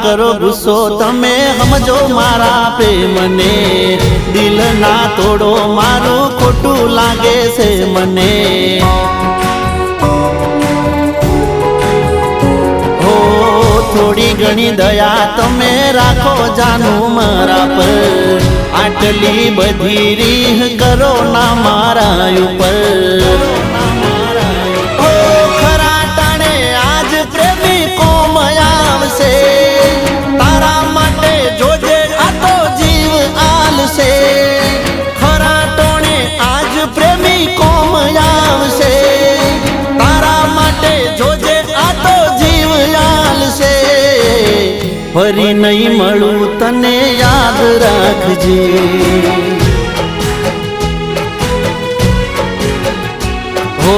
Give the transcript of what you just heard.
કરો ગુસ્સો તમે સમજો મારા પ્રેમને, દિલ ના તોડો મારું ખોટું લાગે છે મને। હો થોડી ઘણી દયા તમે રાખો જાનું મારા પર, આટલી બધી રીહ કરો ના મારા ઉપર। તારા માટે જોજે આ તો જીવ આલશે, ખરા ટોણે આજ પ્રેમી કોમ આવશે। તારા માટે જોજે આ તો જીવ આલશે, ફરી નહીં મળું તને યાદ રાખજે। હો